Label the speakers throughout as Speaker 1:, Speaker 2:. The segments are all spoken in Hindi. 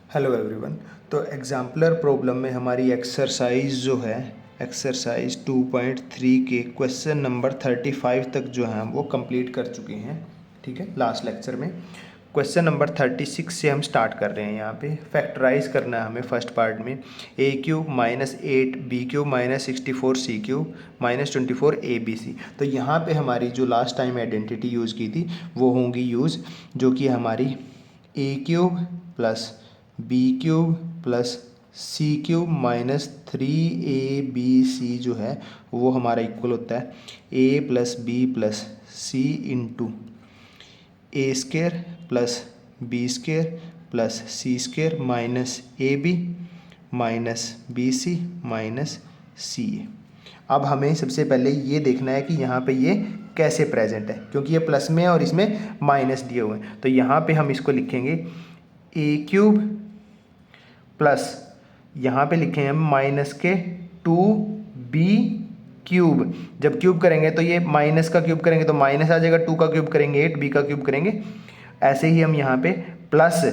Speaker 1: Hello everyone. तो एग्जाम्पलर प्रॉब्लम में हमारी एक्सरसाइज जो है एक्सरसाइज 2.3 के क्वेश्चन नंबर 35 तक जो है वो कंप्लीट कर चुके हैं। ठीक है, लास्ट लेक्चर में क्वेश्चन नंबर 36 से हम स्टार्ट कर रहे हैं। यहाँ पे फैक्टराइज करना है हमें फर्स्ट पार्ट में a³ minus 8 b³ minus 64 c³ minus 24 abc। तो यहाँ पे हमारी जो लास्ट टाइम आइडेंटिटी यूज़ की थी वो होंगी यूज़, जो कि हमारी a³ plus b³ plus c³ minus 3abc जो है वो हमारा इक्वल होता है a plus B plus C into A square plus B square plus C square minus A B minus B C minus C A. अब हमें सबसे पहले ये देखना है कि यहाँ पे ये कैसे प्रेजेंट है, क्योंकि ये प्लस में है और इसमें माइनस दिए हुए हैं। तो यहाँ पे हम इसको लिखेंगे a³ प्लस यहाँ पे लिखे हैं माइनस के 2b³। जब क्यूब करेंगे तो ये माइनस का क्यूब करेंगे तो माइनस आ जाएगा, 2 का क्यूब करेंगे 8, b का क्यूब करेंगे। ऐसे ही हम यहाँ पे प्लस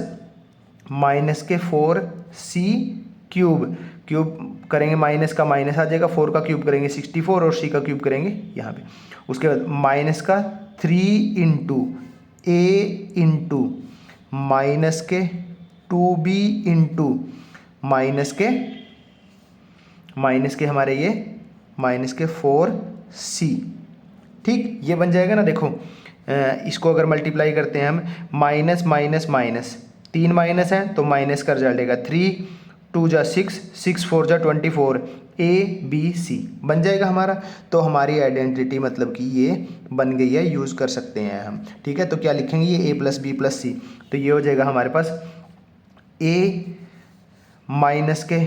Speaker 1: माइनस के 4c³ क्यूब करेंगे, माइनस का माइनस आ जाएगा, 4 का क्यूब करेंगे 64 और c का क्यूब करेंगे यहाँ पे। उसके बाद माइनस का 3 इंटू a इंटू माइनस के 2b इंटू माइनस के हमारे ये माइनस के 4c। ठीक, ये बन जाएगा ना। देखो इसको अगर मल्टीप्लाई करते हैं हम, माइनस माइनस माइनस, 3 माइनस है तो माइनस का रिजल्ट आएगा 3, 2 जा 6, 6 4 जा 24, ABC बन जाएगा हमारा। तो हमारी आइडेंटिटी मतलब कि ये बन गई है, यूज़ कर सकते हैं हम। ठीक है, तो क्या लिखेंगे ये a प्लस बी प्लस सी। तो ये हो जाएगा हमारे पास a माइनस के,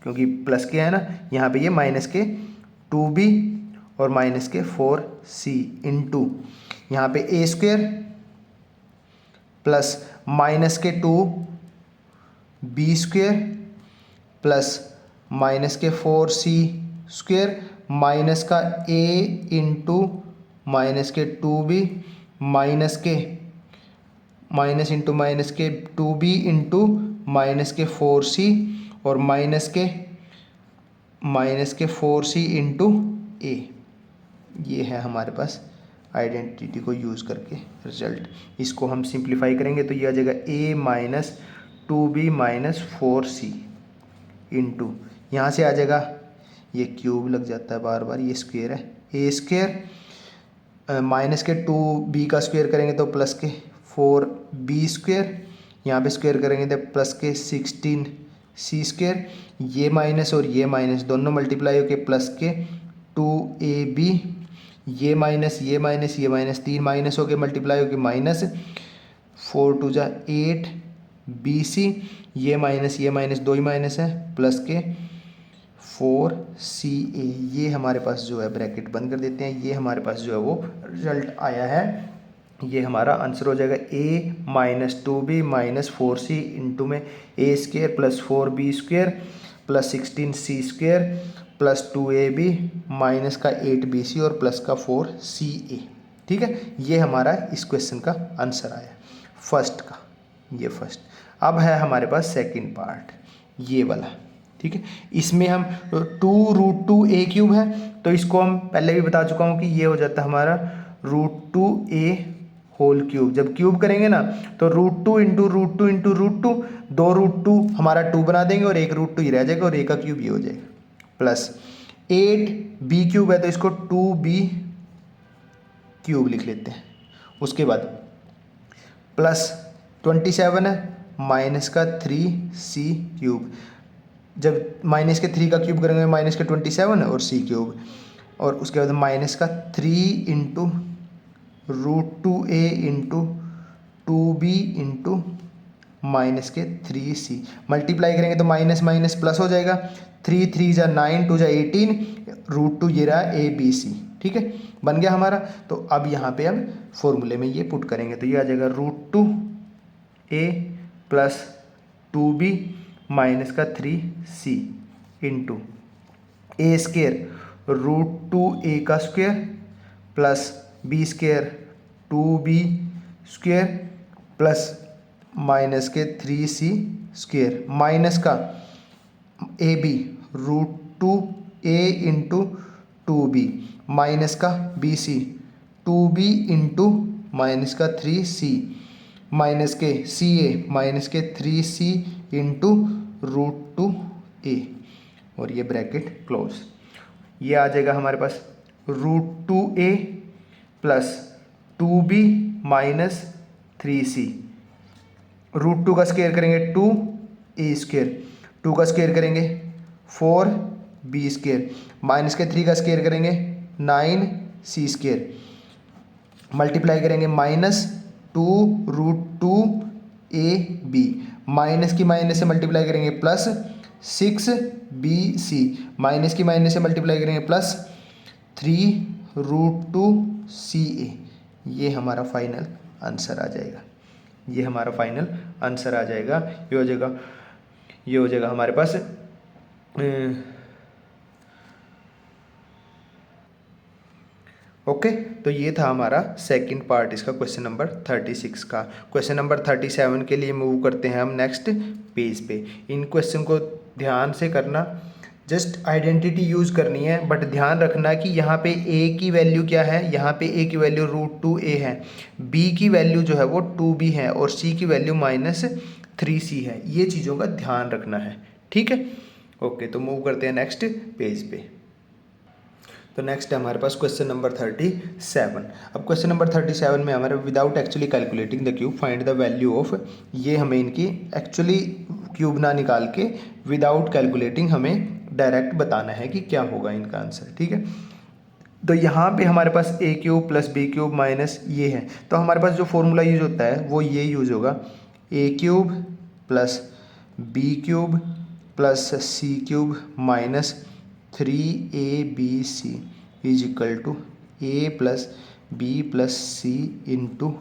Speaker 1: क्योंकि प्लस के है ना यहाँ पे, ये माइनस के 2b और माइनस के 4c इंटू यहाँ पे a स्क्वेयर प्लस माइनस के 2b स्क्वेयर प्लस माइनस के 4c स्क्वेयर माइनस का a इंटू माइनस के 2b माइनस के माइनस इंटू माइनस के 2b इंटू माइनस के 4c और माइनस के 4c इंटू ए। ये है हमारे पास आइडेंटिटी को यूज़ करके रिजल्ट। इसको हम सिंप्लीफाई करेंगे तो ये आ जाएगा a minus 2b minus 4c into, यहाँ से आ जाएगा, ये क्यूब लग जाता है बार बार, ये स्क्वेयर है, a स्क्वेयर माइनस के 2b का स्क्वेयर करेंगे तो प्लस के 4b स्क्वेयर, यहाँ पे स्क्वेयर करेंगे तो प्लस के 16c स्क्वेयर, ये माइनस और ये माइनस दोनों मल्टीप्लाई होके प्लस के 2ab, ये माइनस ये माइनस ये माइनस, 3 माइनस होके मल्टीप्लाई होके माइनस 4 2 जा 8bc, ये माइनस 2 ही माइनस है प्लस के 4ca। ये हमारे पास जो है ब्रैकेट बंद कर देते हैं, ये हमारे पास जो है वो रिजल्ट आया है। ये हमारा आंसर हो जाएगा a minus 2b minus 4c into में a square plus 4b square plus 16c square plus 2ab minus का 8bc और प्लस का 4ca। ठीक है, ये हमारा इस क्वेश्चन का आंसर आया फर्स्ट का, ये फर्स्ट। अब है हमारे पास सेकंड पार्ट, ये वाला। ठीक है, इसमें हम 2√2a³ है, तो इसको हम पहले भी बता चुका हूँ कि ये हो जाता है हमारा √2a होल क्यूब। जब क्यूब करेंगे ना तो √2 इंटू √2 इंटू √2, 2 √2 हमारा 2 बना देंगे और 1 √2 ही रह जाएगा और a का क्यूब ये हो जाएगा, प्लस 8b³ है तो इसको 2b³ लिख लेते हैं। उसके बाद प्लस 27 है माइनस का 3c³, जब माइनस के 3 का क्यूब करेंगे माइनस के 27 और c³, और उसके बाद माइनस का 3 into √2a into 2b into minus के 3c, मल्टीप्लाई करेंगे तो माइनस माइनस प्लस हो जाएगा, 3 3 जा 9, 2 जा 18, √2 ये रहा abc। ठीक है, बन गया हमारा। तो अब यहाँ पे हम फॉर्मूले में ये पुट करेंगे तो ये आ जाएगा √2a प्लस 2b माइनस का 3c into a square √2a का square plus b square 2b square plus minus के 3c स्क्वेयर माइनस का A B √2a into 2b minus का B C 2b into minus का 3c माइनस के सी ए माइनस के 3c इंटू √2a और ये ब्रैकेट क्लोज। ये आ जाएगा हमारे पास √2a plus 2b minus 3c √2 का स्क्वायर करेंगे 2a स्क्वायर 2 का स्क्वायर करेंगे 4b स्क्वायर माइनस के 3 का स्क्वायर करेंगे 9c स्क्वायर मल्टीप्लाई करेंगे -2√2ab माइनस की माइनस से मल्टीप्लाई करेंगे प्लस 6bc माइनस की माइनस से मल्टीप्लाई करेंगे प्लस 3√2ca। ये हमारा फाइनल आंसर आ जाएगा। ये हमारा फाइनल आंसर आ जाएगा। ये हो जाएगा हमारे पास ओके। तो ये था हमारा सेकंड पार्ट इसका क्वेश्चन नंबर 36 का। क्वेश्चन नंबर 37 के लिए मूव करते हैं हम नेक्स्ट पेज पे। इन क्वेश्चन को ध्यान से करना, जस्ट आइडेंटिटी यूज़ करनी है, बट ध्यान रखना कि यहाँ पे a की वैल्यू क्या है, यहाँ पे a की वैल्यू √2a है, b की वैल्यू जो है वो 2b है और c की वैल्यू -3c है। ये चीज़ों का ध्यान रखना है, ठीक है। ओके, तो मूव करते हैं नेक्स्ट पेज पे। तो नेक्स्ट है हमारे पास क्वेश्चन नंबर 37। अब क्वेश्चन नंबर 37 में हमारे without actually calculating the cube find the value of, ये हमें इनकी एक्चुअली क्यूब ना निकाल के विदाउट कैलकुलेटिंग हमें डायरेक्ट बताना है कि क्या होगा इनका आंसर, ठीक है। तो यहाँ पे हमारे पास a cube plus b cube minus ये है, तो हमारे पास जो फॉर्मूला यूज होता है वो ये यूज होगा a cube plus b cube plus c cube minus 3abc is equal to a plus b plus c into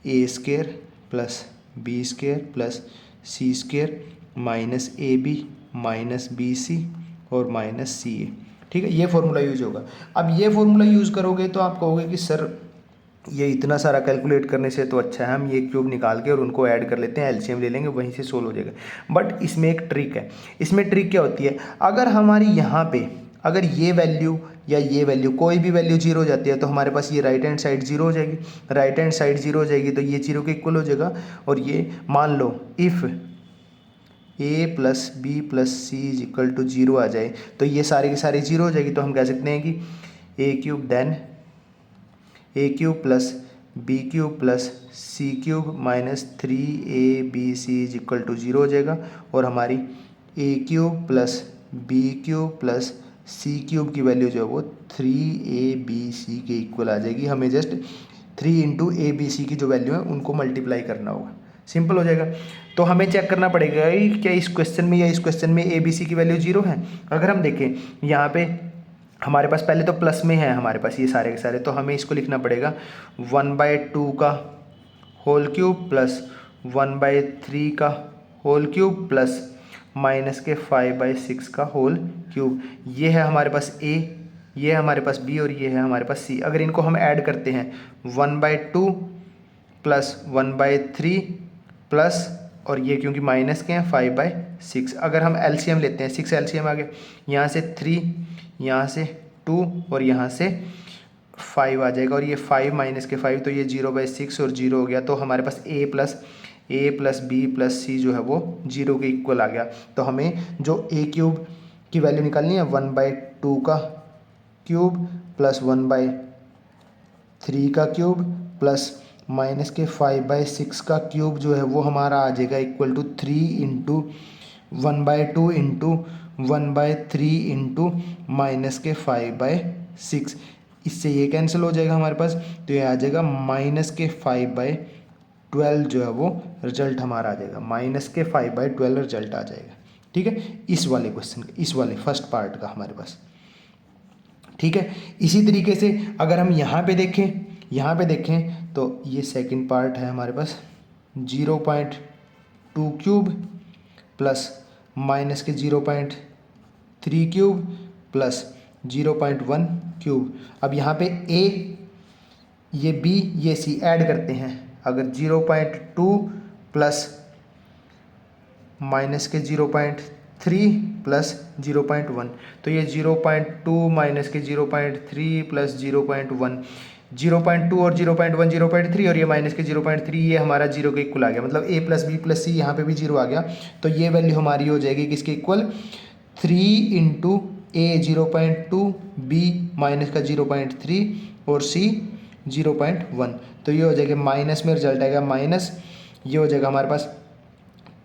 Speaker 1: a square plus B square plus C square minus A B minus B C और माइनस सी ए, ठीक है। ये फॉर्मूला यूज होगा। अब ये फॉर्मूला यूज़ करोगे तो आप कहोगे कि सर ये इतना सारा कैलकुलेट करने से तो अच्छा है हम ये क्यूब निकाल के और उनको ऐड कर लेते हैं, एलसीएम ले लेंगे, वहीं से सोल्व हो जाएगा। बट इसमें एक ट्रिक है। इसमें ट्रिक क्या होती है, अगर हमारी यहाँ पे अगर ये वैल्यू या ये वैल्यू कोई भी वैल्यू 0 हो जाती है तो हमारे पास ये राइट हैंड साइड 0 हो जाएगी। राइट हैंड साइड 0 हो जाएगी तो ये 0 के इक्वल हो जाएगा। और ये मान लो if a plus B plus C is equal to 0 आ जाए तो ये सारे की सारी 0 हो जाएगी। तो हम कह सकते हैं कि a cube then a cube plus B cube plus C cube minus 3abc is equal to 0 हो जाएगा। और हमारी a cube plus B cube plus C cube की वैल्यू जो है वो 3abc के इक्वल आ जाएगी। हमें जस्ट 3 इंटू abc की जो वैल्यू है उनको मल्टीप्लाई करना होगा, सिंपल हो जाएगा। तो हमें चेक करना पड़ेगा कि क्या इस क्वेश्चन में या इस क्वेश्चन में abc की वैल्यू 0 है। अगर हम देखें यहाँ पे हमारे पास पहले तो प्लस में है हमारे पास ये सारे के सारे, तो हमें इसको लिखना पड़ेगा 1/2 का होल क्यूब प्लस 1/3 का होल क्यूब प्लस माइनस के 5/6 का होल क्यूब। ये है हमारे पास a, ये है हमारे पास b और ये है हमारे पास c। अगर इनको हम ऐड करते हैं 1/2 प्लस 1/3 प्लस और ये क्योंकि माइनस के हैं 5/6, अगर हम एलसीएम लेते हैं 6 एलसीएम आ गया, यहाँ से 3 यहाँ से 2 और यहाँ से 5 आ जाएगा। और ये 5 माइनस के 5 तो ये 0/6 और 0 हो गया। तो हमारे पास a प्लस बी प्लस सी जो है वो 0 के इक्वल आ गया। तो हमें जो a क्यूब की वैल्यू निकालनी है 1/2 का क्यूब प्लस 1/3 का क्यूब प्लस माइनस के 5/6 का क्यूब जो है वो हमारा आ जाएगा equal to 3 into 1/2 into 1/3 into minus के 5/6। इससे ये कैंसिल हो जाएगा हमारे पास, तो ये आ जाएगा माइनस के 5/12 जो है वो रिजल्ट हमारा आ जाएगा। माइनस के 5/12 रिजल्ट आ जाएगा, ठीक है। इस वाले क्वेश्चन का, इस वाले फर्स्ट पार्ट का हमारे पास, ठीक है। इसी तरीके से अगर हम यहाँ पे देखें तो ये सेकंड पार्ट है हमारे पास 0.2 क्यूब प्लस माइनस के 0.3 क्यूब प्लस 0.1 क्यूब। अब यहाँ पे a, ये b, ये c ऐड करते हैं। अगर 0.2 प्लस माइनस के 0.3 प्लस 0.1, तो ये 0.2 माइनस के 0.3 प्लस 0.1, 0.2 और 0.1 0.3 और ये माइनस के 0.3, ये हमारा जीरो के इक्वल आ गया। मतलब a प्लस बी प्लस सी, यहाँ पे भी जीरो आ गया। तो ये वैल्यू हमारी हो जाएगी किसके इक्वल, 3 इंटू ए 0.2, बी माइनस का 0.3 और सी 0.1। तो ये हो जाएगा माइनस में, रिजल्ट आएगा माइनस, ये हो जाएगा हमारे पास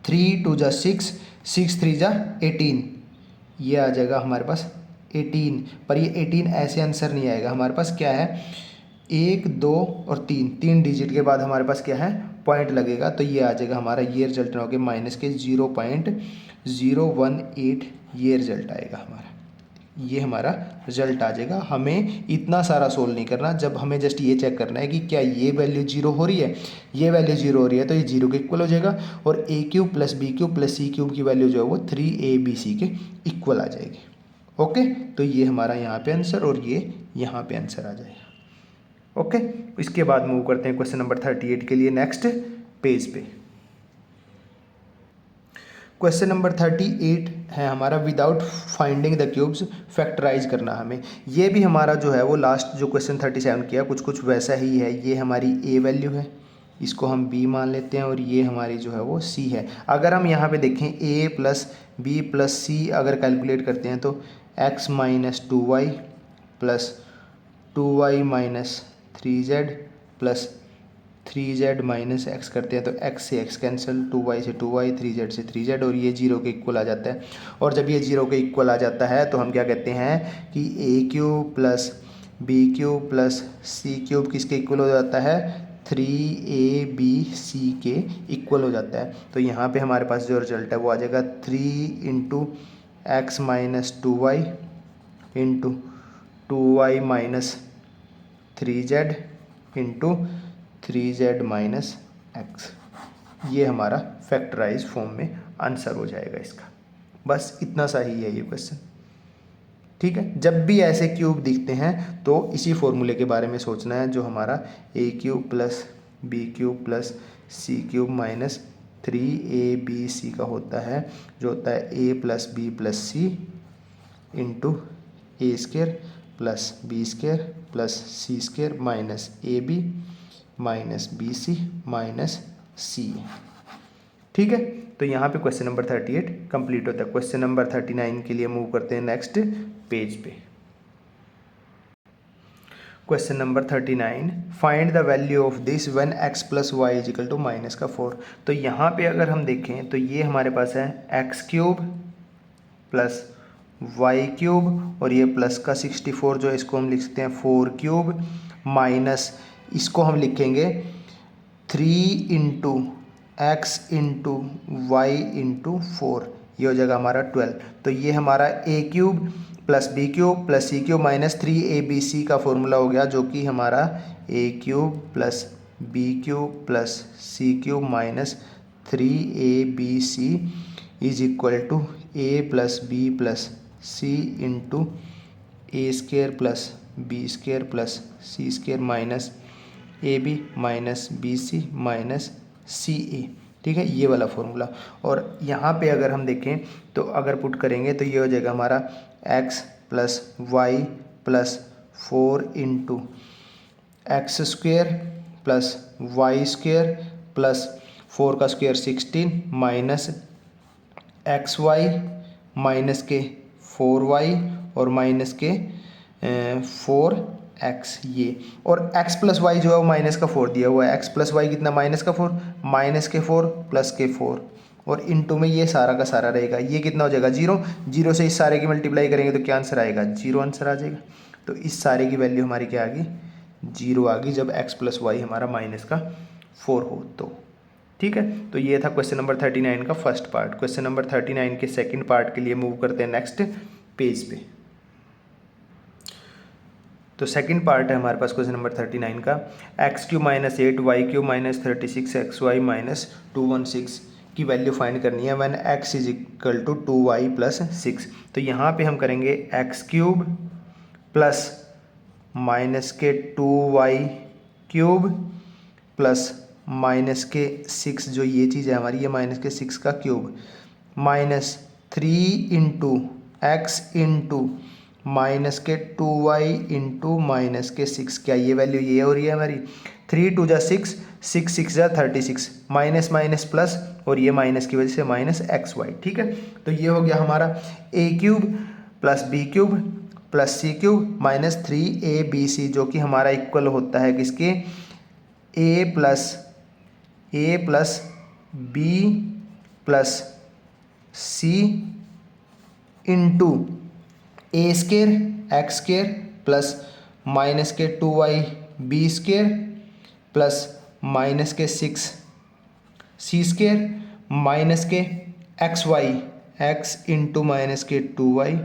Speaker 1: 3 2 जा 6, 6 3 जा 18, ये आ जाएगा हमारे पास 18। पर ये 18 ऐसे आंसर नहीं आएगा, हमारे पास क्या है 1 2 और 3, 3 डिजिट के बाद हमारे पास क्या है पॉइंट लगेगा। तो ये आ जाएगा हमारा, ये रिजल्ट हो गया माइनस के 0.018, ये रिजल्ट आएगा हमारा, ये हमारा रिजल्ट आ जाएगा। हमें इतना सारा सोल्व नहीं करना, जब हमें जस्ट ये चेक करना है कि क्या ये वैल्यू जीरो हो रही है, ये वैल्यू जीरो हो रही है तो ये जीरो के इक्वल हो जाएगा, और A cube plus B cube plus C cube की वैल्यू जो है वो 3ab के इक्वल आ जाएगी। ओके, तो ये हमारा यहाँ पे आंसर और ये यहाँ पे आंसर आ जाएगा। ओके, इसके बाद मूव करते हैं क्वेश्चन नंबर 38 के लिए नेक्स्ट पेज पे। क्वेश्चन नंबर 38 है हमारा, without finding the cubes factorise करना हमें। ये भी हमारा जो है वो लास्ट जो क्वेश्चन 37 किया कुछ कुछ वैसा ही है। ये हमारी ए वैल्यू है, इसको हम बी मान लेते हैं, और ये हमारी जो है वो सी है। अगर हम यहाँ पे देखें ए प्लस बी प्लस सी अगर कैलकुलेट करते हैं तो x minus 2y plus 2y minus 3z plus 3z minus x करते हैं तो x से x कैंसिल, 2y से 2y, 3z से 3z, और ये जीरो के इक्वल आ जाता है। और जब ये जीरो के इक्वल आ जाता है तो हम क्या कहते हैं कि A cube plus B cube plus C cube किसके इक्वल हो जाता है, 3abc के इक्वल हो जाता है। तो यहाँ पे हमारे पास जो रिजल्ट है वो आ जाएगा 3 into x minus 2y into 2y minus 3z into 3z minus x. ये हमारा फैक्टराइज फॉर्म में आंसर हो जाएगा इसका। बस इतना सा ही है ये क्वेश्चन। ठीक है, जब भी ऐसे क्यूब दिखते हैं तो इसी फॉर्मूले के बारे में सोचना है, जो हमारा A cube plus B cube plus C cube minus 3abc का होता है, जो होता है A plus B plus C into A square plus B square plus C square minus A B minus B C minus C. ठीक है, तो यहाँ पे क्वेश्चन नंबर 38 कंप्लीट होता है। क्वेश्चन नंबर 39 के लिए मूव करते हैं नेक्स्ट पेज पे। Question number 39, find the value of this when x plus y is equal to minus का 4। तो यहाँ पे अगर हम देखें तो ये हमारे पास है x cube plus y cube, और ये प्लस का 64 जो है इसको हम लिख सकते हैं 4 क्यूब, माइनस इसको हम लिखेंगे 3 into X into Y into 4, ये हो जाएगा हमारा 12। तो ये हमारा A cube plus B cube plus C cube minus 3abc का फॉर्मूला हो गया, जो कि हमारा A cube plus B cube plus C cube minus 3abc is equal to A plus B plus C into A square plus B square plus C square minus A B minus B C minus C ए। ठीक है, ये वाला फॉर्मूला। और यहाँ पे अगर हम देखें तो अगर पुट करेंगे तो ये हो जाएगा हमारा x plus y plus 4 into x square plus y square plus 4 का square 16 minus x y minus के 4y और माइनस के 4x ये, और x प्लस वाई जो है वो माइनस का 4 दिया हुआ है। x प्लस वाई कितना, माइनस का 4, माइनस के 4 प्लस के 4, और इनटू में ये सारा का सारा रहेगा। ये कितना हो जाएगा 0, 0 से इस सारे की मल्टीप्लाई करेंगे तो क्या आंसर आएगा, 0 आंसर आ जाएगा। तो इस सारे की वैल्यू हमारी क्या आ गई, 0 आ गई, जब x प्लस वाई हमारा माइनस का 4 हो तो। ठीक है, तो ये था क्वेश्चन नंबर 39 का फर्स्ट पार्ट। क्वेश्चन नंबर 39 के सेकंड पार्ट के लिए मूव करते हैं नेक्स्ट पेज पे। तो सेकंड पार्ट है हमारे पास क्वेश्चन नंबर 39 का, x cube minus 8 y cube minus 36 x y minus 216 की वैल्यू फाइंड करनी है when x is equal to 2y plus 6। तो यहाँ पे हम करेंगे एक्स क्यूब प्लस माइनस के 2y क्यूब प्लस माइनस के 6 जो ये चीज़ है हमारी, ये माइनस के 6 का cube minus 3 into X into minus के 2y इंटू माइनस के 6, क्या ये वैल्यू ये हो रही है हमारी 3 2 जा 6, 6 6 जा 36, माइनस माइनस प्लस और ये माइनस की वजह से माइनस एक्स वाई। ठीक है, तो ये हो गया हमारा a cube plus B cube plus C cube minus 3abc, जो कि हमारा इक्वल होता है किसके a plus B plus C into A square x square plus minus के 2y b square plus minus के 6 सी स्केयर माइनस के x y x into minus के 2y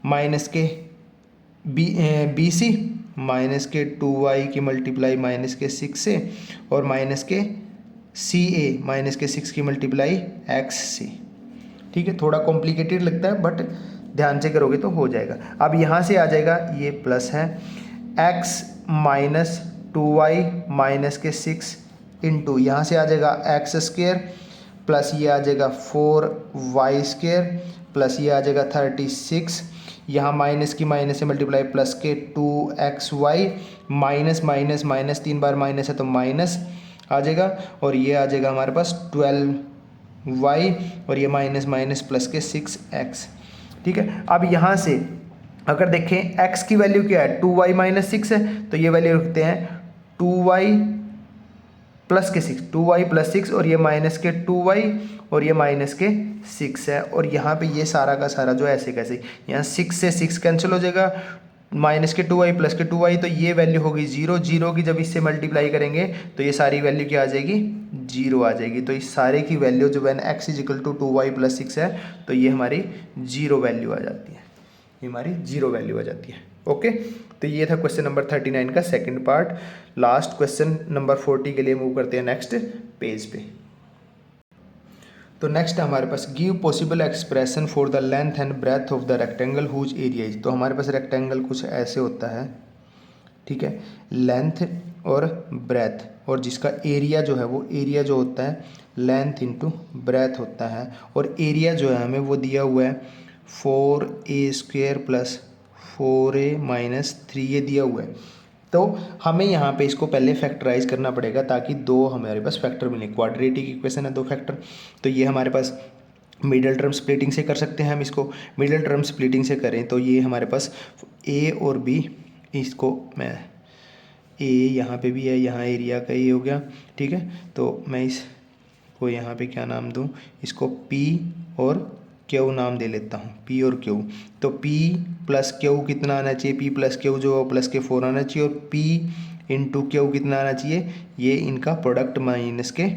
Speaker 1: माइनस के बी सी माइनस के 2y की मल्टीप्लाई माइनस के 6 से और माइनस के सी ए माइनस के 6 की मल्टीप्लाई एक्स सी। ठीक है, थोड़ा कॉम्प्लिकेटेड लगता है बट ध्यान से करोगे तो हो जाएगा। अब यहाँ से आ जाएगा ये प्लस है x माइनस 2y माइनस के 6 इंटू यहाँ से आ जाएगा एक्स स्क्वेयर प्लस ये आ जाएगा 4y स्क्वेयर प्लस ये आ जाएगा 36, यहाँ माइनस की माइनस से मल्टीप्लाई प्लस के 2xy माइनस माइनस माइनस 3 बार माइनस है तो माइनस आ जाएगा और ये आ जाएगा हमारे पास 12y और ये माइनस माइनस प्लस के 6x। ठीक है, अब यहाँ से अगर देखें x की वैल्यू क्या है 2y माइनस 6 है तो ये वैल्यू रखते हैं 2y प्लस के 6, 2y प्लस 6 और ये माइनस के 2y और ये माइनस के 6 है और यहाँ पे ये सारा का सारा जो ऐसे कैसे यहाँ 6 से 6 कैंसिल हो जाएगा, माइनस के 2y प्लस के 2y तो ये वैल्यू होगी 0, 0 की जब इससे मल्टीप्लाई करेंगे तो ये सारी वैल्यू क्या आ जाएगी 0 आ जाएगी। तो इस सारे की वैल्यू जो है x is equal to 2y plus 6 है तो ये हमारी 0 वैल्यू आ जाती है, ये हमारी 0 वैल्यू आ जाती है। ओके, तो ये था क्वेश्चन नंबर 39 का second part. Last question number 40 के लिए मूव करते हैं नेक्स्ट पेज पे। तो नेक्स्ट हमारे पास give possible expression for the length and breadth of the rectangle whose area is. तो हमारे पास रेक्टेंगल कुछ ऐसे होता है, ठीक है, लेंथ और ब्रेथ और जिसका एरिया जो है वो एरिया जो होता है लेंथ इंटू ब्रेथ होता है और एरिया जो है हमें वो दिया हुआ है 4a² प्लस 4a माइनस 3 ये दिया हुआ है। तो हमें यहाँ पे इसको पहले फैक्टराइज करना पड़ेगा ताकि दो हमारे पास फैक्टर मिले, क्वाड्रेटिक इक्वेशन है 2 फैक्टर। तो ये हमारे पास मिडिल टर्म स्प्लिटिंग से कर सकते हैं, हम इसको मिडिल टर्म स्प्लिटिंग से करें तो ये हमारे पास a और b, इसको मैं a यहाँ पे भी है, यहाँ एरिया का ये हो गया, ठीक है। तो मैं इसको यहाँ पे क्या नाम दूँ, इसको p और q नाम दे लेता हूँ, p और q। तो p प्लस q कितना आना चाहिए, p प्लस q जो प्लस के 4 आना चाहिए और p इंटू q कितना आना चाहिए, ये इनका प्रोडक्ट माइनस के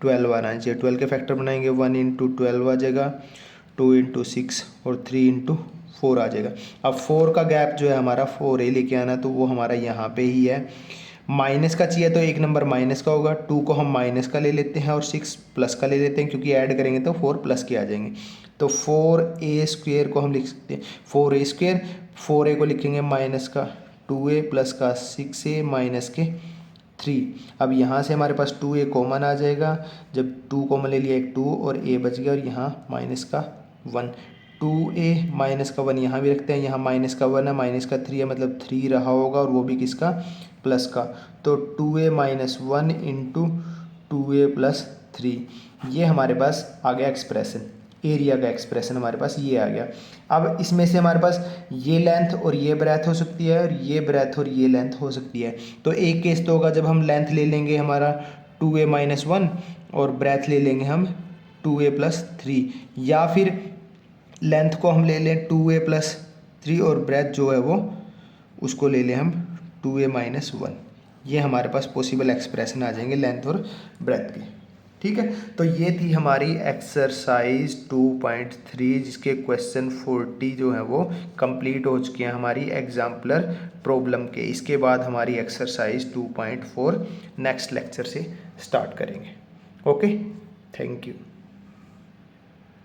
Speaker 1: 12 आना चाहिए। 12 के फैक्टर बनाएंगे 1 इंटू 12 आ जाएगा, 2 इंटू 6 और 3 इंटू 4 आ जाएगा। अब 4 का गैप जो है हमारा 4a लेके आना तो वो हमारा यहाँ पे ही है। माइनस का चाहिए तो एक नंबर माइनस का होगा, 2 को हम माइनस का ले लेते हैं और 6 प्लस का ले लेते हैं क्योंकि ऐड करेंगे तो 4 प्लस के आ जाएंगे। तो 4a² को हम लिख सकते हैं 4a², 4a को लिखेंगे माइनस का 2a प्लस का 6a माइनस के 3। अब यहाँ से हमारे पास 2a कॉमन आ जाएगा, जब 2 कॉमन ले लिया एक 2 और a बच गया और यहाँ माइनस का 1, 2a माइनस का 1 यहाँ भी रखते हैं, यहाँ माइनस का 1 है, माइनस का 3 है मतलब 3 रहा होगा और वो भी किसका, प्लस का। तो 2a minus 1 into 2a plus 3, ये हमारे पास आ गया एक्सप्रेशन, एरिया का एक्सप्रेशन हमारे पास ये आ गया। अब इसमें से हमारे पास ये लेंथ और ये ब्रेथ हो सकती है और ये ब्रेथ और ये लेंथ हो सकती है। तो एक केस तो होगा जब हम लेंथ ले लेंगे हमारा 2a माइनस 1 और ब्रेथ ले लेंगे हम 2a प्लस 3, या फिर लेंथ को हम ले लें 2a प्लस 3 और ब्रेथ जो है वो उसको ले लें हम 2a माइनस 1। ये हमारे पास पॉसिबल एक्सप्रेशन आ जाएंगे लेंथ और ब्रेथ के, ठीक है। तो ये थी हमारी एक्सरसाइज 2.3 जिसके क्वेश्चन 40 जो है वो कंप्लीट हो चुके हैं हमारी एग्जाम्पलर प्रॉब्लम के। इसके बाद हमारी एक्सरसाइज 2.4 नेक्स्ट लेक्चर से स्टार्ट करेंगे। Okay, thank you.